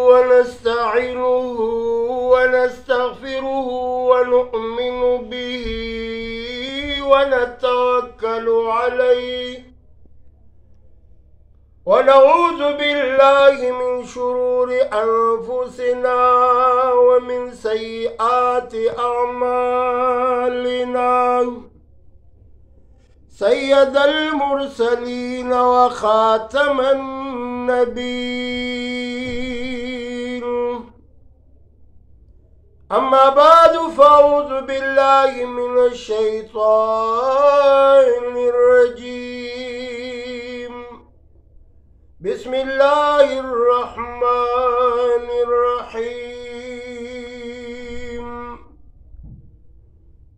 ونستعينه ونستغفره ونؤمن به ونتوكل عليه ونعوذ بالله من شرور أنفسنا ومن سيئات أعمالنا سيد المرسلين وخاتم النبيين أما بعد فأعوذ بالله من الشيطان الرجيم بسم الله الرحمن الرحيم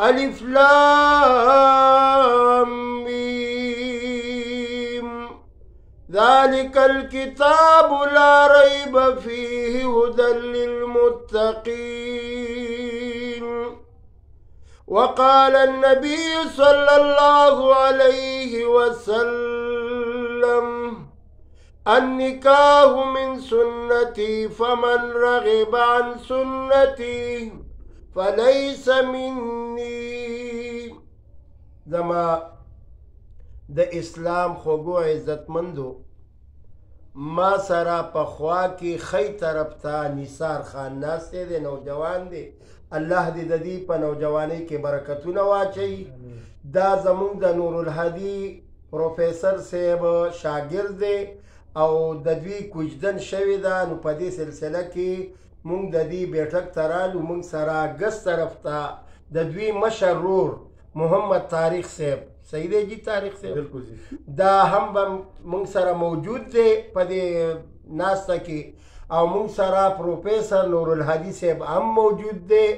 ألف لام ميم ذلك الكتاب لا ريب فيه هدى للمتقين وقال النبي صلى الله عليه وسلم النكاح من سنتي فمن رغب عن سنتي فليس مني. زما د اسلام خوږو عزتمندو ما سره پخوا کې خی طرف ته نثار خان ناسته دی، نوجوان دی. الله دې د دې په نوجوانۍ کې برکتونه واچوي. دا زمونږ د نور الهدي پروفیسر صاحب شاګرد دی او د دوی کوجدن شوې ده. نو په دې سلسله کې مونږ د دې بیټک ته رالو. مونږ سره ګس طرف ته د دوی مشر رور محمد طارق صاحب، صحیح دی جی طارق صاحب؟ بالکل دا هم مونږ سره موجود دی په دې ناسته کې، او مونږ سره پروفیسر نور الهدي صاحب هم موجود دی.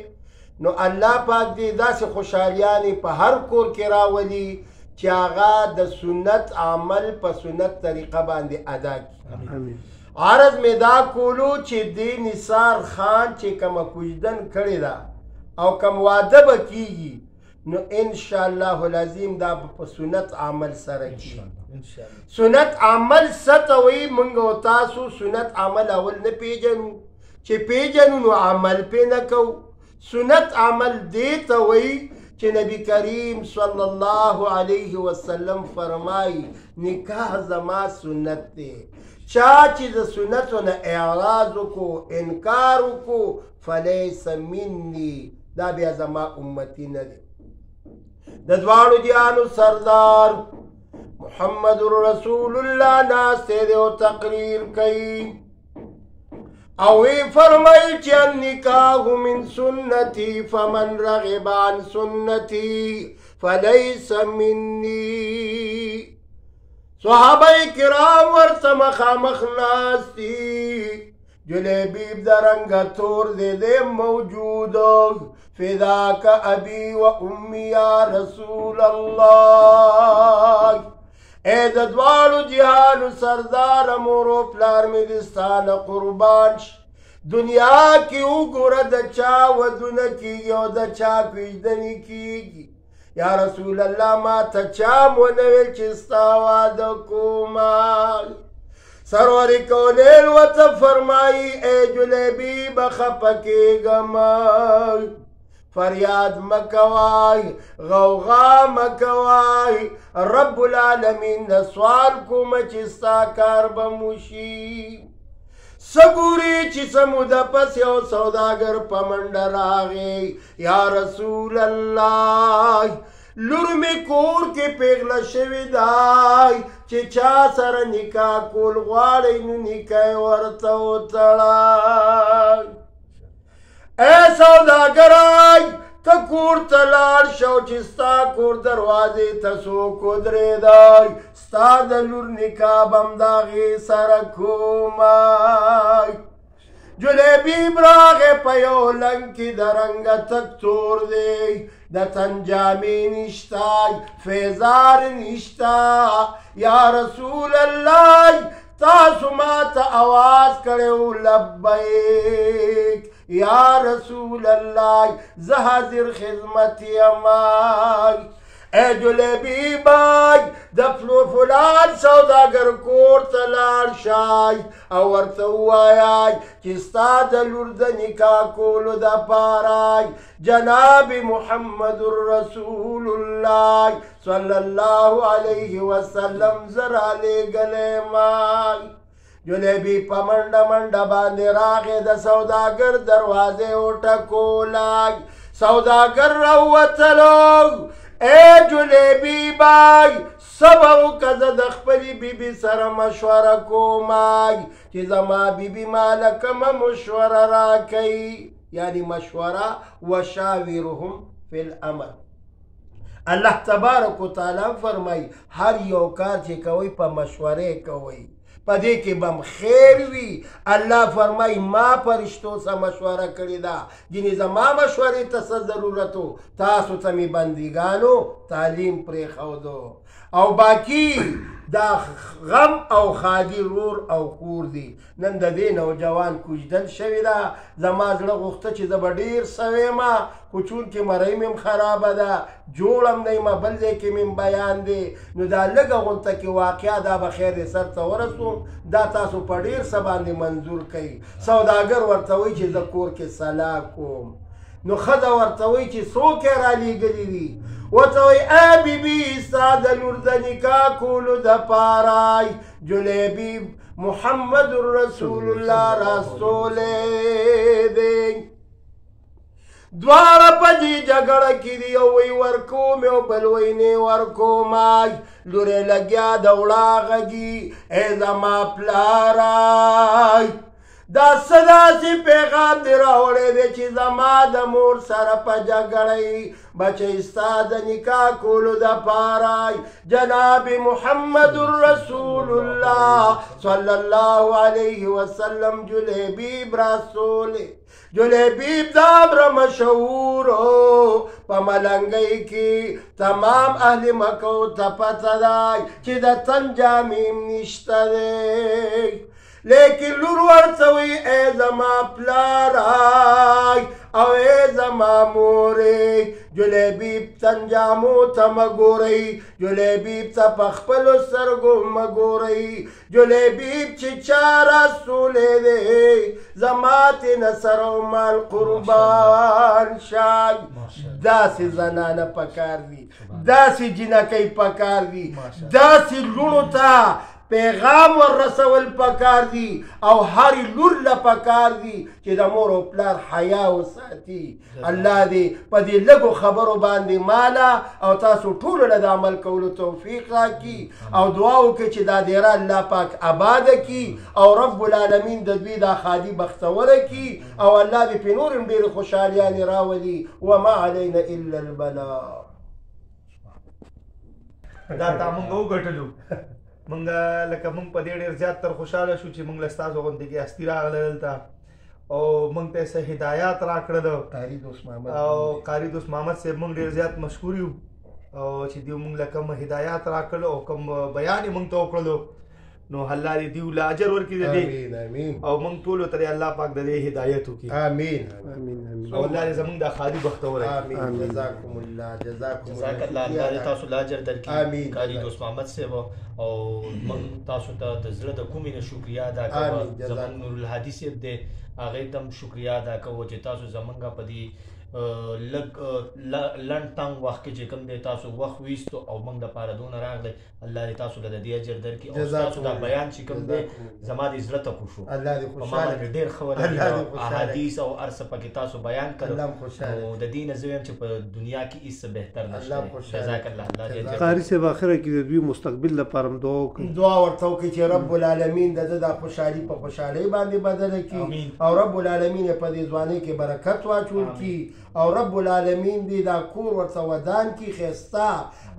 نو الله پاک دې داسې خوشحالیانې په هر کور کې راولي چې هغه د سنت عمل په سنت طریقه باندې ادا کړي. عرض مې دا کولو چې دې نثار خان چې کومه کوجدن کړې ده او کوم واده به کېږي، نو انشاءالله العظیم دا په سنت عمل سره کېږي. سنت عمل څه ته وایي؟ موږ او تاسو سنت عمل اول نه پیژنو، چې پیژنو نو عمل پې نه کوو. سنت عمل دې ته وایي چې نبی کریم صلی الله علیه وسلم فرمایي نکاح زما سنت دی. چا چې د سنتو نه اعراض وکړو، انکار وکړو، فلیس مني، دا بیا زما امتی نه دی. د دواړو جهانو سردار محمد رسول الله ناسته دی او تقریر کوي او وی فرمایي چې النکاح من سنتي فمن رغب عن سنتي فليس مني. صحابه کرام ورته مخامخ ناستی، جلیبیب د رنګه تور دی موجود، فداک ابي و امي یا رسول الله. اے د دواړو جهانو سردار مور و پلار مې دې ستانه قربان شي. دنیا کې وګوره د چا ودونه کېږي او د چا کوژدنې کېږي. یا رسول الله ما ته چا ونه ویل چې ستا واده کومه. سرور کونیل ورته فرمایي ای جلیبیب خفه کېږم، فریاد مکوای، غوغا مکوای، رب العالمین نه سوال کوم چې ستا کار به موشي. سګوري چې سموده پس یو سوداګر په منډه راغی، یا رسول الله لور مې کور کې پیغله شوې دی چې چا سره نکاح کول غواړئ نو نکاح ورته وتړئ. ای سوداګرای ته کور ته لاړ شو چې ستا کور دروازې ته څوک ودرېدی، ستا د لور نکاح به همدغې سره کومی. جلیبیب راغې په یو لنګ کې د رنګه تک تور دی، د تن جامې نشته، فیزار نشته. یا رسول الله تاسو ما ته آواز کړی لبیک یا رسول الله، زه حاضر خدمت یم. اے جلیبی بای د فلان سوداګر کور ته لاړ شئ او ورته ووایئ چې ستا د لور د نکاح کولو دپاره جناب محمد رسول الله صلی الله علیه وسلم زه رالیږلی یم. جلیبی په منډه منډه باندې راغې د سوداګر دروازې وټکولی. سوداګر راووتلو. ای جلیبی بای صبر وکړه زه د خپلې بیبي سره مشوره کومای چې زما بیبي ماله کومه مشوره راکوي، یعنی مشوره وشاورهم فی الامر. الله تبارک وتعالی فرمایي هر یو کار چې کوئ په مشورې کوئ، په دې کې به خیر وي. الله فرمایي ما فرشتو سره مشوره کړې ده، ځینې زما مشورې ته څه ضرورت و، تاسو ته مې بندګانو تعلیم پرېښودو. او باقي دا غم او خادي رور او کور دی. نن د دې نوجوان کوژدل شوې ده. زما زړه غوښته چې زه به ډېر سوی یم، خو چونکې مرۍ مې هم خرابه ده، جوړم نه یم، بل ځای کې مې بیان دی. نو دا لږه غونته کې واقعه دا به خیر دې سر ته ورسوم. دا تاسو په ډېر څه باندې منظور کوي. سوداګر ورته وایي چې زه کور کې صلاح کوم. نو ښځه ورته وایي چې څوک یې رالیږلي دي؟ ورته وایي ای بیبي ستا د لور د نکاح کولو دپاره جلیبی محمد رسول الله راستولی دی. دواړه په دې جګړه کې دي، یو وایي ورکوم او بل وایي نه ورکومای. لور یې لګیا د وړا غږي ای زما پلارای دا څه داسې پیغام دې راوړی دی چې زما د مور سره په جګړه یې بچی ستا د نکاح کولو دپاره جناب محمد رسول الله صلی الله علیه وسلم جلیبیب راستولی. جلیبیب دا امر مشهور په ملنګۍ کې تمام اهل مکو ته پته ده چې د تن جامې نشته دی. لیکن لور ورته وایي ای زما پلارای او ای زما مورې جلیبیب تنجامو ته مه ګورئ، جلیبیب ته په خپلو سترګو مه ګورئ. جلیبیب چې چا راستولی دی زما تېنه سر او مال قربان شای. داسې زنانه پکار دي، داسې جنکۍ پکار دي، داسې لوڼو ته پیغام وررسول پکار دي او هر لور له پکار دي چې د مور او پلار حیا وساتي. الله دې په دې لږو خبرو باندې ماله او تاسو ټولو له د عمل کولو توفیق راکړي او دعا وکړئ چې دا دیره الله پاک آباده کړي او رب العالمین د دوی دا خالي بختوره کړي او الله دې پې نور هم ډېرې خوشحالیانې راولي. وما علینا الا البلاغ. دا تا مونږ وګټلو. مونږ لکه مونږ په دې ډېر زیات تر خوشحاله شو چې مونږ له ستاسو غوندې کې هستي راغله دلته او مونږ ته څه هدایات راکړل او قاري دوست محمد صاحب مونږ ډېر زیات مشکور یو او چې دوی مونږ له کوم هدایات راکړل او کوم بیان یې مونږ ته وکړلو نو الله دې دوی له اجر ورکړي د دې او مونږ ټولو ته الله پاک د دې هدایت وکړي. آمین آمین. او الله دې زمونږ د خالي بختور کړي. آمین. جزاکم الله جزاک الله. الله دې تاسو له اجر درکړي. آمین. قاري دوست محمد صاحب او مونږ تاسو ته د زړه د کومې نه شکریا ادا کوو. زمونږ نور الهادي صاحب دی هغې ته هم شکریا ادا کوو چې تاسو زمونږ په دې لږ لنډ تنګ وخت کې چې کوم دی تاسو وخت ویستو او موږ دپاره دونه راغلی. الله دې تاسو له د دې اجر درکړي او ستاسو دا بیان چې کوم دی زما دې زړه ته خوشو. په ما باندې ډېر ښه ولګېد. احادیث او هر څه پکې تاسو بیان کړل او د دې نه زه وایم چې په دنیا کې هېڅ څه بهتر نشته. جزاک الله. الله دې اجر. قاري صاحب اخره کې د دوی مستقبل لپاره هم دعا وکړئ. دعا ورته وکړئ چې رب العالمین د ده دا خوشحالي په خوشحالۍ باندې بدله کړي او رب العالمین یې په دې ځوانۍ کې برکت واچول کړي او رب العالمین دې دا کور ورته ودان کړي ښایسته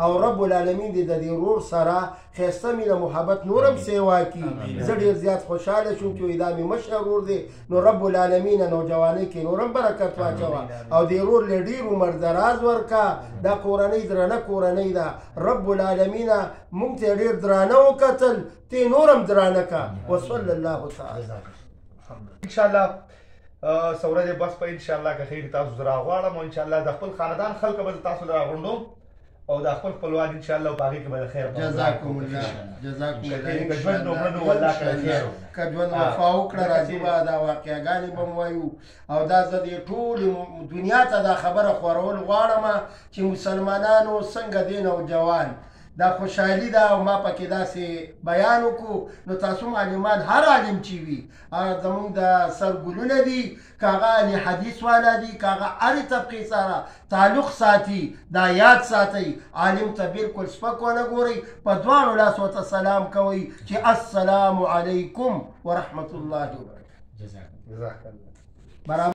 او رب العالمین دې د دې ورور سره ښایسته مینه محبت نور هم سیوا کړي. زه ډېر زیات خوشحاله شوم چې دا مې مشر ورور دی نو رب العالمین نوجوانۍ کې نور هم برکت واچوه او دې ورور له ډېر عمر دراز ورکړه. دا کورنۍ درنه کورنۍ ده. رب العالمین موږ ته ډېر درانه وکتل، ته نور هم درانه کړه. وصلی الله تعالی. انشاءالله سورج بس په انشاءالله که خیر تاسو زه راغواړم او انشاءالله د خپل خاندان خلک به زه تاسو له راغونډوم او دا خپل خپلوان ان شاء الله باغی کې به خیر جزاکم الله جزاکم الله ژوند نومرنو والله کړه خیر که ژوند وفا وکړه راځي به دا واقعګانې به م وایو او دا زه دې ټولې دنیا ته دا خبره خورول غواړم چې مسلمانانو څنګه دي نوجوان دا خوشحالي ده او ما پکې داسې بیان وکړو نو تاسو معلمان هر عالم چې وي زمونږ د سرګلونه دي که هغه اهل حدیث والا دي که هغه هرې طبقې سره تعلق ساتي دا یاد ساتئ عالم ته بالکل سپک ونه ګورئ په دواړو لاسو ورته سلام کوئ چې السلام علیکم ورحمة الله وبرکاته. جزاک الله. برابر